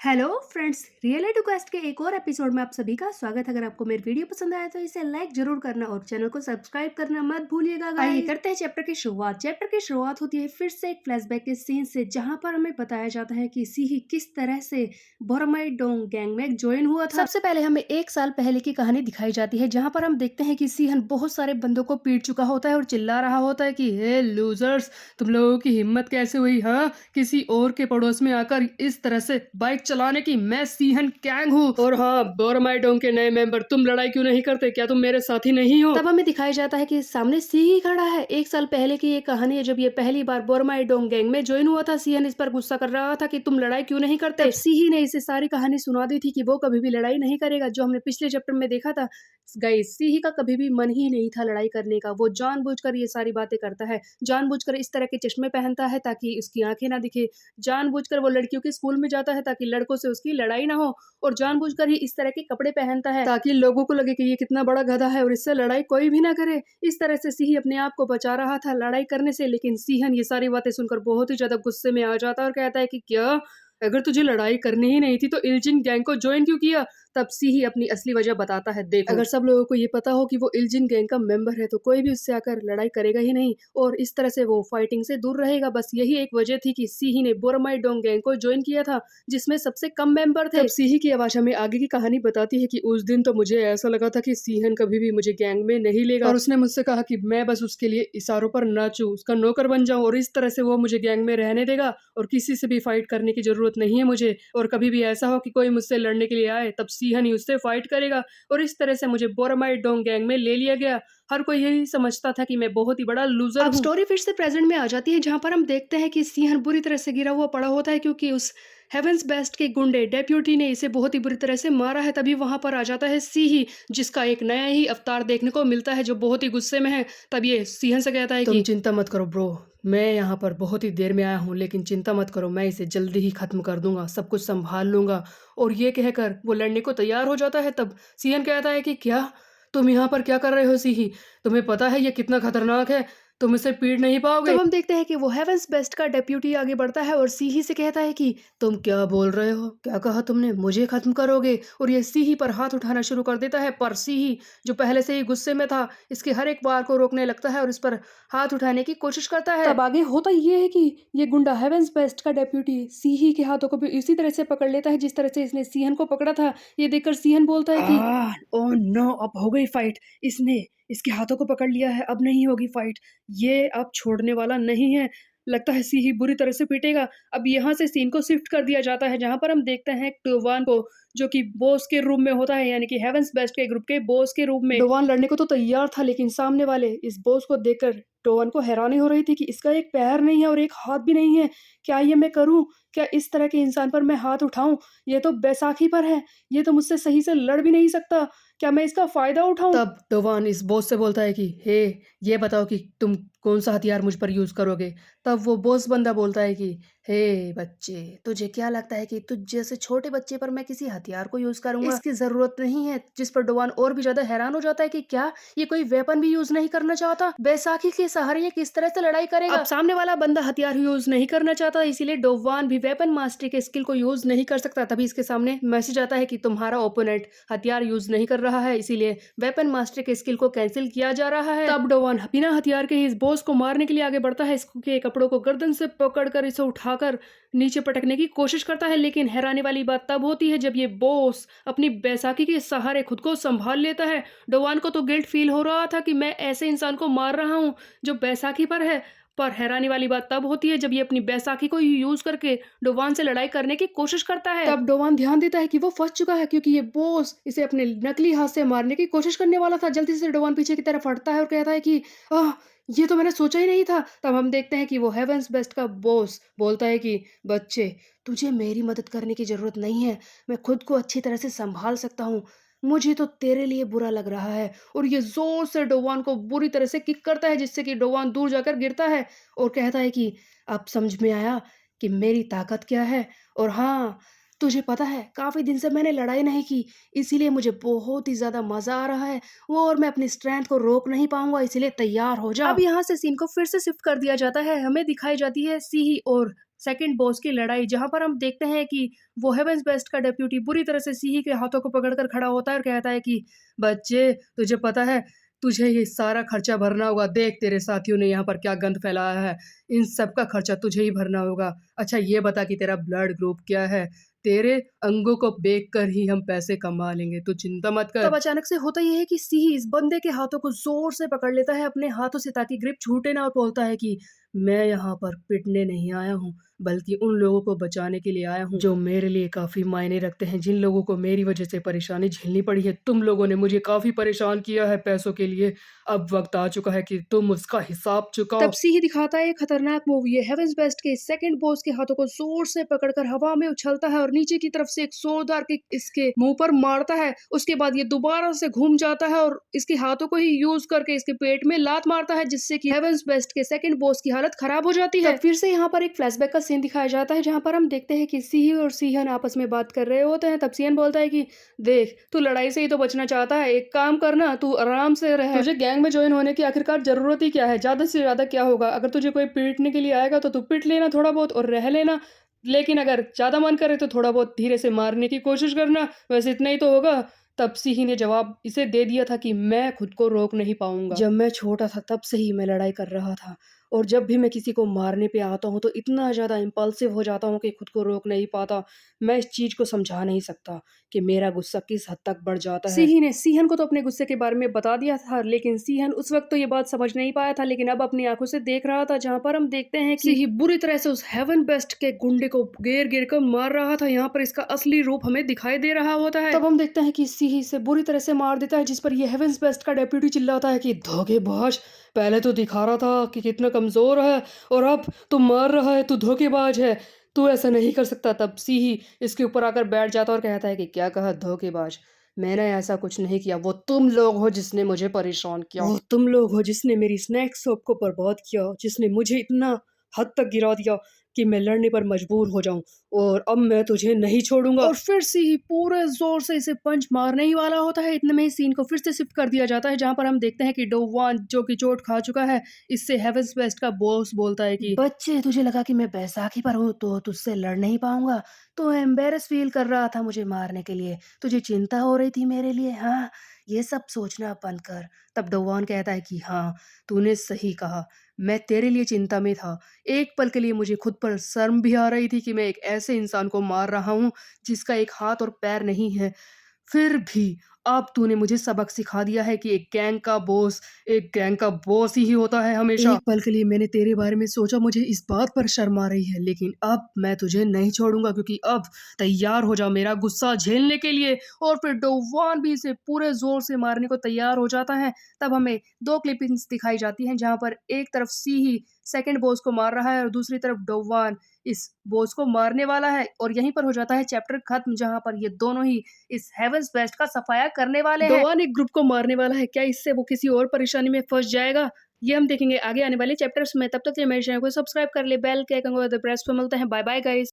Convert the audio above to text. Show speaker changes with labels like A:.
A: Hello friends, reality quest के एक और एपिसोड में आप सभी का स्वागत है। अगर आपको मेरी वीडियो पसंद आया तो इसे लाइक जरूर करना और चैनल को सब्सक्राइब करना मत भूलिएगा। आइए करते हैं चैप्टर की शुरुआत। चैप्टर की शुरुआत होती है फिर से एक फ्लैशबैक के सीन से, जहां पर हमें बताया जाता है कि सीही किस तरह से बोरमाइडोंग गैंग में ज्वाइन हुआ था। सबसे पहले हमें एक साल पहले की कहानी दिखाई जाती है, जहाँ पर हम देखते हैं कि सीहन बहुत सारे बंदों को पीट चुका होता है और चिल्ला रहा होता है कि हे लूजर्स, तुम लोगों की हिम्मत कैसे हुई हाँ किसी और के पड़ोस में आकर इस तरह से बाइक चलाने की। मैं सीहन कैंग हूँ और हाँ बोरमाइडोंग के नए मेंबर, तुम लड़ाई क्यों नहीं करते? क्या तुम मेरे साथी नहीं हो? तब हमें दिखाया जाता है कि सामने सीही खड़ा है। एक साल पहले की ये कहानी है, जब ये पहली बार बोरमाइडोंग गैंग में ज्वाइन हुआ था। सीहन इस पर गुस्सा कर रहा था कि तुम लड़ाई क्यों नहीं करते। तब सीही ने इसे सारी कहानी सुना दी थी कि वो कभी भी लड़ाई नहीं करेगा, जो हमने पिछले चैप्टर में देखा था। गाइस, सीही का कभी भी मन ही नहीं था लड़ाई करने का। वो जानबूझकर ये सारी बातें करता है, जानबूझकर इस तरह के चश्मे पहनता है ताकि उसकी आंखें ना दिखे, जानबूझकर वो लड़कियों के स्कूल में जाता है ताकि लड़कों से उसकी लड़ाई ना हो, और जानबूझकर ही इस तरह के कपड़े पहनता है ताकि लोगों को लगे कि ये कितना बड़ा गधा है और इससे लड़ाई कोई भी ना करे। इस तरह से सीही अपने आप को बचा रहा था लड़ाई करने से। लेकिन सीहन ये सारी बातें सुनकर बहुत ही ज्यादा गुस्से में आ जाता है और कहता है कि क्या, अगर तुझे लड़ाई करनी ही नहीं थी तो इल्जिन गैंग को ज्वाइन क्यों किया? तब सीही अपनी असली वजह बताता है। देखो, अगर सब लोगों को ये पता हो कि वो इल्जिन गैंग का मेंबर है तो कोई भी उससे आकर लड़ाई करेगा ही नहीं और इस तरह से वो फाइटिंग से दूर रहेगा। बस यही एक वजह थी कि सीही ने बोरमाइडोंग गैंग को ज्वाइन किया था, जिसमें सबसे कम मेंबर थे। तब सीही की आवाज हमें आगे की कहानी बताती है कि उस दिन तो मुझे ऐसा लगा था कि सीहन कभी भी मुझे गैंग में नहीं लेगा और उसने मुझसे कहा कि मैं बस उसके लिए इशारों पर नाचूं, उसका नौकर बन जाऊं और इस तरह से वो मुझे गैंग में रहने देगा और किसी से भी फाइट करने की जरूरत नहीं है मुझे। और कभी भी ऐसा हो कि कोई मुझसे लड़ने के लिए आए तब सीहन ही उससे फाइट करेगा। और इस तरह से मुझे बोरमाइडोंग गैंग में ले लिया गया। हर कोई यही समझता था कि मैं बहुत ही बड़ा लूजर हूँ। अब स्टोरी फिर से प्रेजेंट में आ जाती है, जहाँ पर हम देखते हैं कि सीहन बुरी तरह से गिरा हुआ पड़ा होता है, क्योंकि उस हेवेंस बेस्ट के गुंडे डेप्यूटी ने इसे बहुत ही बुरी तरह से मारा है। तभी वहां पर आ जाता है सीही, जिसका एक नया ही अवतार देखने को मिलता है, जो बहुत ही गुस्से में है। तब ये सीहन से कहता है कि तुम चिंता मत करो ब्रो, मैं यहाँ पर बहुत ही देर में आया हूँ, लेकिन चिंता मत करो, मैं इसे जल्दी ही खत्म कर दूंगा, सब कुछ संभाल लूंगा। और ये कहकर वो लड़ने को तैयार हो जाता है। तब सीहन कहता है कि क्या, तुम यहाँ पर क्या कर रहे हो सीही? तुम्हें पता है ये कितना खतरनाक है, तुम इसे पीट नहीं पाओगे। तब हम देखते हैं कि वो हेवेंस बेस्ट का डेप्यूटी आगे बढ़ता है और सीही से कहता है कि तुम क्या बोल रहे हो, क्या कहा तुमने, मुझे खत्म करोगे? और ये सीही पर हाथ उठाना शुरू कर देता है। पर सीही, जो पहले से ही गुस्से में था, इसके हर एक बार को रोकने लगता है और इस पर हाथ उठाने की कोशिश करता है। तब आगे होता ये है कि ये गुंडा हेवेंस बेस्ट का डेप्यूटी सीही के हाथों को भी इसी तरह से पकड़ लेता है जिस तरह से इसने सीहन को पकड़ा था। ये देखकर सीहन बोलता है कि ओह नो, अब हो गई फाइट, इसने इसके हाथों को पकड़ लिया है, अब नहीं होगी फाइट, ये अब छोड़ने वाला नहीं है, लगता है सीही बुरी तरह से पीटेगा। अब यहाँ से सीन को शिफ्ट कर दिया जाता है, जहाँ पर हम देखते हैं टोवान को, जो कि बॉस के रूप में होता है, यानी कि हेवेंस बेस्ट के ग्रुप के बॉस के रूप में। टोवान लड़ने को तो तैयार था, लेकिन सामने वाले इस बॉस को देखकर टोवान को हैरानी हो रही थी कि इसका एक पैर नहीं है और एक हाथ भी नहीं है, क्या ये मैं करूं? क्या इस तरह के इंसान पर मैं हाथ उठाऊं? ये तो बैसाखी पर है, ये तो मुझसे सही से लड़ भी नहीं सकता, क्या मैं इसका फायदा उठाऊं? तब टोवान इस बॉस से बोलता है कि हे, ये बताओ कि तुम कौन सा हथियार मुझ पर यूज करोगे? तब वो बॉस बंदा बोलता है कि हे बच्चे, तुझे क्या लगता है कि तुझ जैसे छोटे बच्चे पर मैं किसी हथियार को यूज करूंगा? इसकी जरूरत नहीं है। जिस पर डोवान और भी ज्यादा हैरान हो जाता है कि क्या ये कोई वेपन भी यूज नहीं करना चाहता? बैसाखी के सहारे ये किस तरह से लड़ाई करेगा? अब सामने वाला बंदा हथियार यूज नहीं करना चाहता, इसीलिए डोवान भी वेपन मास्टरी के स्किल को यूज नहीं कर सकता। तभी इसके सामने मैसेज आता है कि तुम्हारा ओपोनेंट हथियार यूज नहीं कर रहा है, इसीलिए वेपन मास्टरी के स्किल को कैंसिल किया जा रहा है। तब डोवान बिना हथियार के ही इस बॉस को मारने के लिए आगे बढ़ता है, इसके कपड़ों को गर्दन से पकड़कर इसे उठाकर नीचे पटकने की कोशिश करता है। लेकिन हैरानी वाली बात तब होती है जब ये बॉस अपनी बैसाखी के सहारे खुद को संभाल लेता है। डोवान को तो गिल्ट फील हो रहा था कि मैं ऐसे इंसान को मार रहा हूँ जो बैसाखी पर है, पर हैरानी वाली बात तब होती है जब ये अपनी बैसाखी को यूज करके डोवान से लड़ाई करने की कोशिश करता है। तब डोवान ध्यान देता है कि वो फंस चुका है, क्योंकि ये बॉस इसे अपने नकली हाथ से मारने की कोशिश करने वाला था। जल्दी से डोवान पीछे की तरफ हटता है और कहता है कि आह, ये तो मैंने सोचा ही नहीं था। तब हम देखते हैं कि वो हेवेंस बेस्ट का बॉस बोलता है कि बच्चे, तुझे मेरी मदद करने की जरूरत नहीं है, मैं खुद को अच्छी तरह से संभाल सकता हूँ, मुझे तो तेरे लिए बुरा लग रहा है। और ये जोर से डोवान को बुरी तरह से किक करता है, जिससे कि डोवान दूर जाकर गिरता है और कहता है कि अब समझ में आया कि मेरी ताकत क्या है। और हाँ, तुझे पता है काफी दिन से मैंने लड़ाई नहीं की, इसीलिए मुझे बहुत ही ज्यादा मजा आ रहा है, वो और मैं अपनी स्ट्रेंथ को रोक नहीं पाऊंगा, इसीलिए तैयार हो जा। अब यहाँ से सीन को फिर से शिफ्ट कर दिया जाता है, हमें दिखाई जाती है सीही और सेकंड बॉस की लड़ाई, जहां पर हम देखते हैं कि वो हेवेंस बेस्ट का डेप्यूटी बुरी तरह से सीही के हाथों को पकड़कर खड़ा होता है और कहता है कि बच्चे, तुझे पता है तुझे ये सारा खर्चा भरना होगा। देख तेरे साथियों ने यहाँ पर क्या गंद फैलाया है, इन सब का खर्चा तुझे ही भरना होगा। अच्छा ये बता कि तेरा ब्लड ग्रुप क्या है? तेरे अंगों को बेच कर ही हम पैसे कमा लेंगे, तू चिंता मत कर। तब अचानक से होता ये है कि सिंह इस बंदे के हाथों को जोर से पकड़ लेता है अपने हाथों से ताकि ग्रिप छूटे ना, और बोलता है कि मैं यहाँ पर पिटने नहीं आया हूँ, बल्कि उन लोगों को बचाने के लिए आया हूँ जो मेरे लिए काफी मायने रखते हैं, जिन लोगों को मेरी वजह से परेशानी झेलनी पड़ी है। तुम लोगों ने मुझे काफी परेशान किया है पैसों के लिए, अब वक्त आ चुका है कि तुम उसका हिसाब चुकाओ। तब सिंह दिखाता है एक खतरनाक मूव। ये हेवेंस बेस्ट के सेकंड बॉस के हाथों को जोर से पकड़कर हवा में उछलता है और नीचे की तरफ से एक जोरदार किक इसके मुंह पर मारता है। उसके बाद ये दोबारा से घूम जाता है और इसके हाथों को ही यूज करके इसके पेट में लात मारता है, जिससे कि हेवेंस बेस्ट के सेकंड बॉस की हालत खराब हो जाती है। फिर से यहाँ पर एक फ्लैशबैक का सीन दिखाया जाता है जहाँ पर हम देखते हैं कि सिंह और सीहन आपस में बात कर रहे होते हैं। तब सीहन बोलता है कि देख, तू लड़ाई से ही तो बचना चाहता है, एक काम करना, तू आराम से रह, तुझे गैंग में ज्वाइन होने की आखिरकार जरूरत ही क्या है? ज्यादा से ज्यादा क्या होगा? अगर तुझे कोई पीटने के लिए आएगा तो तू पीट लेना थोड़ा बहुत और रह लेना, लेकिन अगर ज्यादा मन करे तो थोड़ा बहुत धीरे से मारने की कोशिश करना, वैसे इतना ही तो होगा। तब सिंह ने जवाब इसे दे दिया था कि मैं खुद को रोक नहीं पाऊंगा। जब मैं छोटा था तब से ही मैं लड़ाई कर रहा था, और जब भी मैं किसी को मारने पे आता हूँ तो इतना ज़्यादा इम्पल्सिव हो जाता हूँ कि खुद को रोक नहीं पाता। मैं इस चीज़ को समझा नहीं सकता कि मेरा गुस्सा किस हद तक बढ़ जाता है। सिंह ने सीहन को तो अपने गुस्से के बारे में बता दिया था, लेकिन सीहन उस वक्त तो ये बात समझ नहीं पाया था, लेकिन अब अपनी आंखों से देख रहा था, जहाँ पर हम देखते हैं कि सिंह बुरी तरह से उस हेवन बेस्ट के गुंडे को घेर घेर कर मार रहा था। यहाँ पर इसका असली रूप हमें दिखाई दे रहा होता है। तब हम देखते हैं कि सिंह इसे बुरी तरह से मार देता है, जिस पर ये हेवेंस बेस्ट का डेप्यूटी चिल्लाता है कि धोखेबाज, पहले तो दिखा रहा था कि कितना कमजोर है और अब तू मार रहा है, तू धोखेबाज है, तू ऐसा नहीं कर सकता। तब सिंह इसके ऊपर आकर बैठ जाता और कहता है कि क्या कहा धोखेबाज? मैंने ऐसा कुछ नहीं किया, वो तुम लोग हो जिसने मुझे परेशान किया, वो तुम लोग हो जिसने मेरी स्नैक शॉप को बर्बाद किया, जिसने मुझे इतना हद तक गिरा दिया कि मैं लड़ने पर मजबूर हो जाऊं, और अब मैं तुझे नहीं छोड़ूंगा। और फिर से ही पूरे जोर से इसे पंच मारने ही वाला होता है। इतने में ही सीन को फिर से शिफ्ट कर दिया जाता है, जहां पर हम देखते हैं कि डोवान, जो कि चोट खा चुका है, इससे हेवेंस बेस्ट का बॉस बोलता है कि बच्चे, तुझे लगा कि मैं बैसाखी पर हूँ तो तुझसे लड़ नहीं पाऊंगा, तो एम्बेरस फील कर रहा था मुझे मारने के लिए, तुझे चिंता हो रही थी मेरे लिए, हाँ? ये सब सोचना बंद कर। तब डोवान कहता है कि हाँ, तूने सही कहा, मैं तेरे लिए चिंता में था। एक पल के लिए मुझे खुद पर शर्म भी आ रही थी कि मैं एक ऐसे इंसान को मार रहा हूँ जिसका एक हाथ और पैर नहीं है। फिर भी अब तूने मुझे सबक सिखा दिया है कि एक गैंग का बॉस ही होता है हमेशा। एक पल के लिए मैंने तेरे बारे में सोचा, मुझे इस बात पर शर्म आ रही है, लेकिन अब मैं तुझे नहीं छोड़ूंगा, क्योंकि अब तैयार हो जा मेरा गुस्सा झेलने के लिए। और फिर डोवान भी इसे पूरे जोर से मारने को तैयार हो जाता है। तब हमें दो क्लिपिंग्स दिखाई जाती हैं, जहां पर एक तरफ सी ही सेकंड बॉस को मार रहा है और दूसरी तरफ डोवान इस बॉस को मारने वाला है, और यहीं पर हो जाता है चैप्टर खत्म, जहां पर ये दोनों ही इस हेवेंस बेस्ट का सफाया करने वाले हैं। डोवान एक ग्रुप को मारने वाला है, क्या इससे वो किसी और परेशानी में फंस जाएगा? ये हम देखेंगे आगे आने वाले चैप्टर्स में। तब तक के लिए मेरे चैनल को सब्सक्राइब कर ले, बेल के आइकन को प्रेस पे। मिलते हैं, बाय बाय गाइस।